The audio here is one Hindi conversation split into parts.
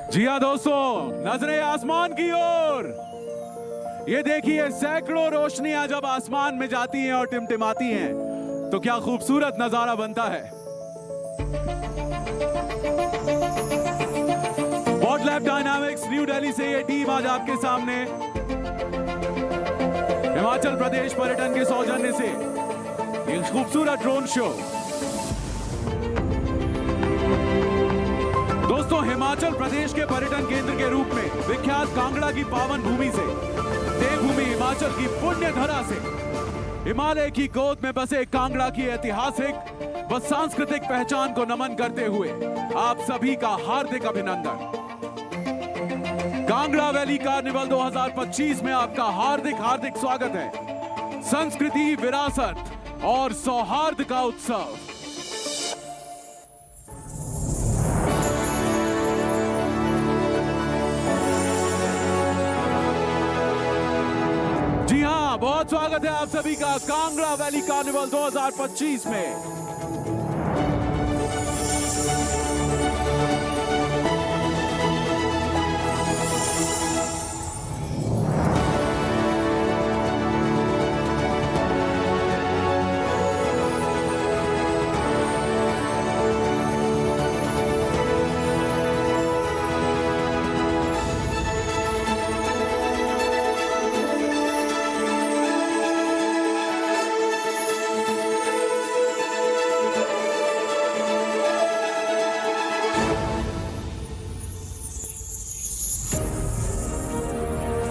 जी हाँ दोस्तों, नजरें आसमान की ओर। ये देखिए, सैकड़ों रोशनियां जब आसमान में जाती हैं और टिमटिमाती हैं तो क्या खूबसूरत नजारा बनता है। बॉटलैब डायनामिक्स न्यू दिल्ली से ये टीम आज आपके सामने हिमाचल प्रदेश पर्यटन के सौजन्य से ये खूबसूरत ड्रोन शो। दोस्तों, हिमाचल प्रदेश के पर्यटन केंद्र के रूप में विख्यात कांगड़ा की पावन भूमि से, देवभूमि हिमाचल की पुण्य धरा से, हिमालय की गोद में बसे कांगड़ा की ऐतिहासिक व सांस्कृतिक पहचान को नमन करते हुए आप सभी का हार्दिक अभिनंदन। कांगड़ा वैली कार्निवल 2025 में आपका हार्दिक स्वागत है। संस्कृति, विरासत और सौहार्द का उत्सव। जी हां, बहुत स्वागत है आप सभी का कांगड़ा वैली कार्निवल 2025 में।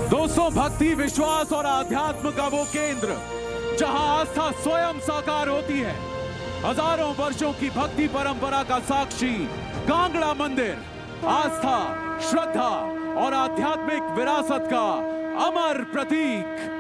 दोस्तों, भक्ति, विश्वास और आध्यात्म का वो केंद्र जहां आस्था स्वयं साकार होती है। हजारों वर्षों की भक्ति परंपरा का साक्षी कांगड़ा मंदिर आस्था, श्रद्धा और आध्यात्मिक विरासत का अमर प्रतीक।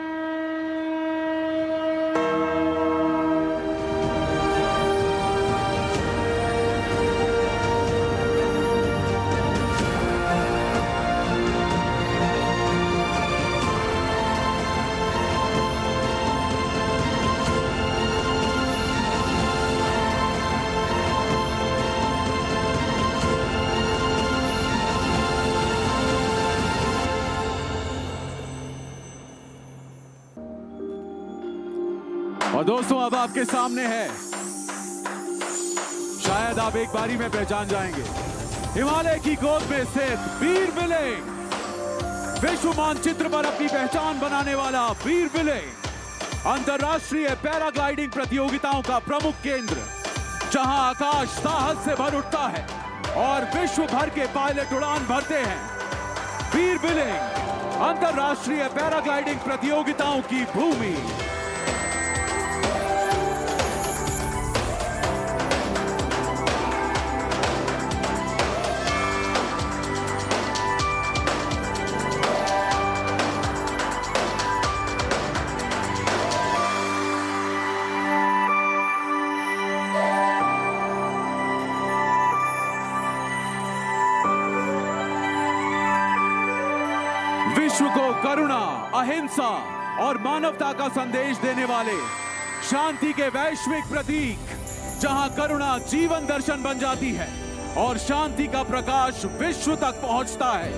और दोस्तों, अब आपके सामने है, शायद आप एक बारी में पहचान जाएंगे, हिमालय की गोद में स्थित वीर बिलिंग। विश्व मानचित्र पर अपनी पहचान बनाने वाला वीर बिलिंग अंतरराष्ट्रीय पैराग्लाइडिंग प्रतियोगिताओं का प्रमुख केंद्र, जहां आकाश साहस से भर उठता है और विश्व भर के पायलट उड़ान भरते हैं। वीर बिलिंग अंतरराष्ट्रीय पैराग्लाइडिंग प्रतियोगिताओं की भूमि। विश्व को करुणा, अहिंसा और मानवता का संदेश देने वाले शांति के वैश्विक प्रतीक, जहां करुणा जीवन दर्शन बन जाती है और शांति का प्रकाश विश्व तक पहुंचता है।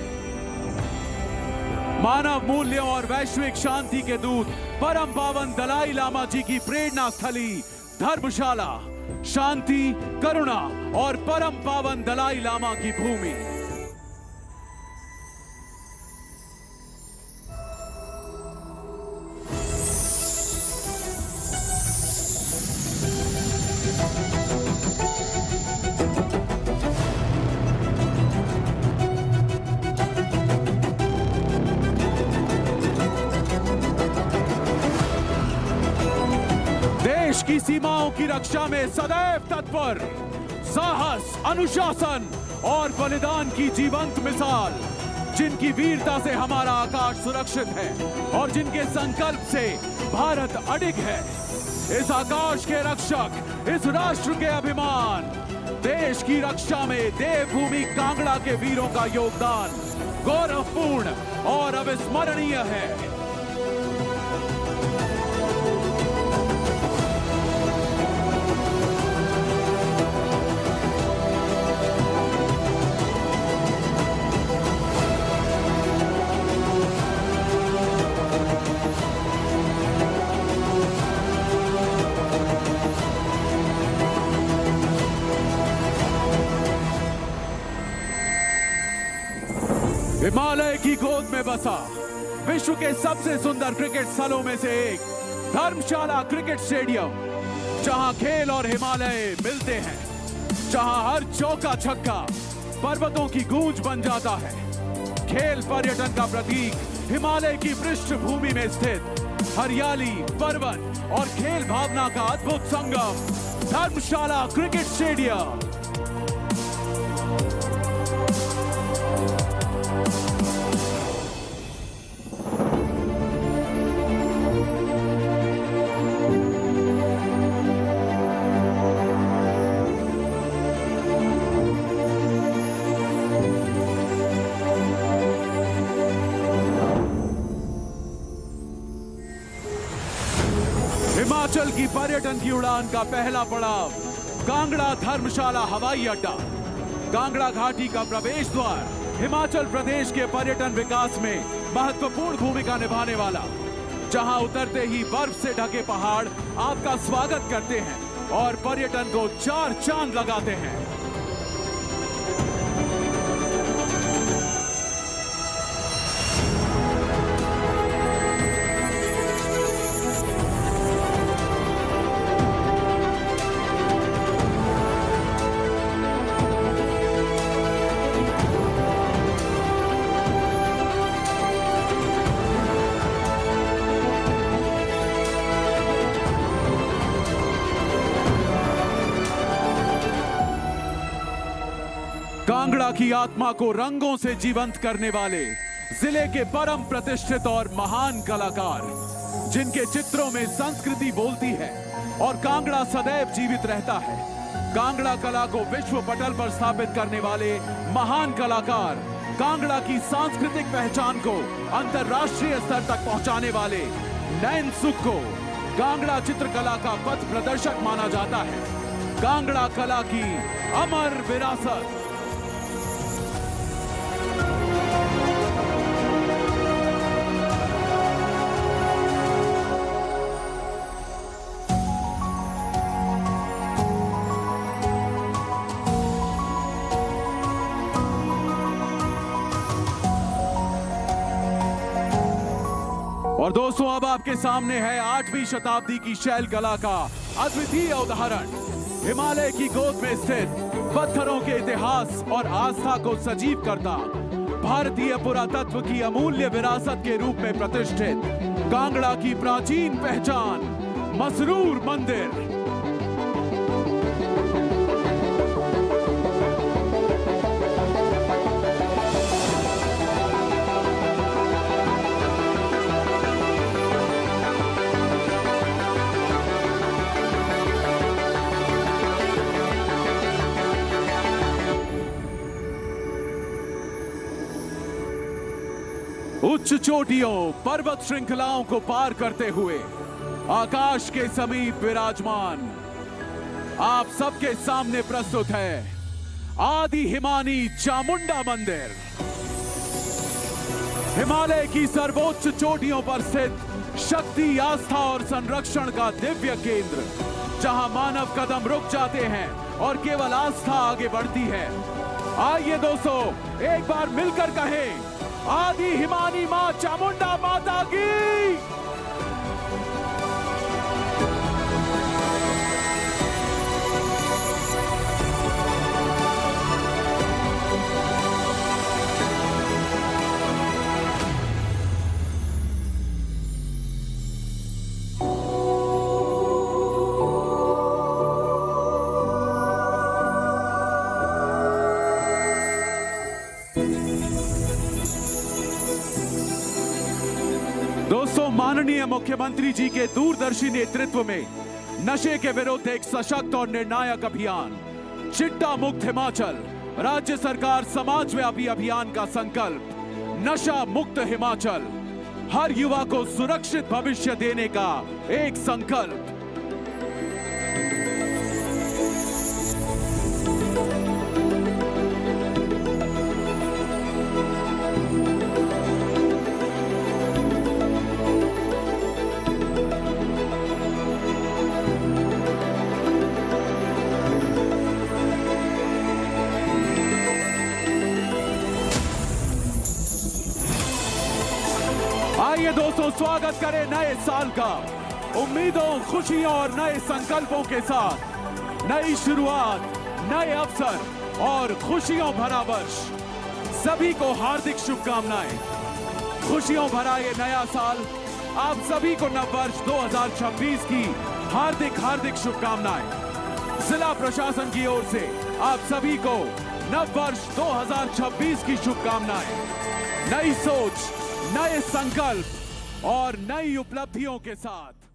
मानव मूल्यों और वैश्विक शांति के दूत परम पावन दलाई लामा जी की प्रेरणा स्थली धर्मशाला, शांति, करुणा और परम पावन दलाई लामा की भूमि। देश की सीमाओं की रक्षा में सदैव तत्पर, साहस, अनुशासन और बलिदान की जीवंत मिसाल, जिनकी वीरता से हमारा आकाश सुरक्षित है और जिनके संकल्प से भारत अडिग है। इस आकाश के रक्षक, इस राष्ट्र के अभिमान, देश की रक्षा में देवभूमि कांगड़ा के वीरों का योगदान गौरवपूर्ण और अविस्मरणीय है। हिमालय की गोद में बसा विश्व के सबसे सुंदर क्रिकेट स्थलों में से एक धर्मशाला क्रिकेट स्टेडियम, जहां खेल और हिमालय मिलते हैं, जहां हर चौका छक्का पर्वतों की गूंज बन जाता है। खेल पर्यटन का प्रतीक हिमालय की पृष्ठभूमि में स्थित हरियाली, पर्वत और खेल भावना का अद्भुत संगम, धर्मशाला क्रिकेट स्टेडियम। हिमाचल की पर्यटन की उड़ान का पहला पड़ाव कांगड़ा धर्मशाला हवाई अड्डा। कांगड़ा घाटी का प्रवेश द्वार हिमाचल प्रदेश के पर्यटन विकास में महत्वपूर्ण भूमिका निभाने वाला, जहां उतरते ही बर्फ से ढके पहाड़ आपका स्वागत करते हैं और पर्यटन को चार चांद लगाते हैं। कांगड़ा की आत्मा को रंगों से जीवंत करने वाले जिले के परम प्रतिष्ठित और महान कलाकार, जिनके चित्रों में संस्कृति बोलती है और कांगड़ा सदैव जीवित रहता है। कांगड़ा कला को विश्व पटल पर स्थापित करने वाले महान कलाकार, कांगड़ा की सांस्कृतिक पहचान को अंतर्राष्ट्रीय स्तर तक पहुंचाने वाले नैन सुख को कांगड़ा चित्रकला का पथ प्रदर्शक माना जाता है। कांगड़ा कला की अमर विरासत। और दोस्तों, अब आपके सामने है 8वीं शताब्दी की शैल कला का अद्वितीय उदाहरण। हिमालय की गोद में स्थित पत्थरों के इतिहास और आस्था को सजीव करता भारतीय पुरातत्व की अमूल्य विरासत के रूप में प्रतिष्ठित कांगड़ा की प्राचीन पहचान मसरूर मंदिर। उच्च चोटियों, पर्वत श्रृंखलाओं को पार करते हुए आकाश के समीप विराजमान आप सबके सामने प्रस्तुत है आदि हिमानी चामुंडा मंदिर। हिमालय की सर्वोच्च चोटियों पर स्थित शक्ति, आस्था और संरक्षण का दिव्य केंद्र, जहां मानव कदम रुक जाते हैं और केवल आस्था आगे बढ़ती है। आइए दोस्तों, एक बार मिलकर कहें, आदि हिमानी मां चामुंडा माता की। दोस्तों, माननीय मुख्यमंत्री जी के दूरदर्शी नेतृत्व में नशे के विरुद्ध एक सशक्त और निर्णायक अभियान चिट्टा मुक्त हिमाचल, राज्य सरकार समाजव्यापी अभियान का संकल्प नशा मुक्त हिमाचल, हर युवा को सुरक्षित भविष्य देने का एक संकल्प। तो स्वागत करें नए साल का उम्मीदों, खुशियों और नए संकल्पों के साथ। नई शुरुआत, नए अवसर और खुशियों भरा वर्ष। सभी को हार्दिक शुभकामनाएं। खुशियों भरा ये नया साल आप सभी को नववर्ष 2026 की हार्दिक हार्दिक शुभकामनाएं। जिला प्रशासन की ओर से आप सभी को नववर्ष 2026 की शुभकामनाएं। नई सोच, नए संकल्प और नई उपलब्धियों के साथ।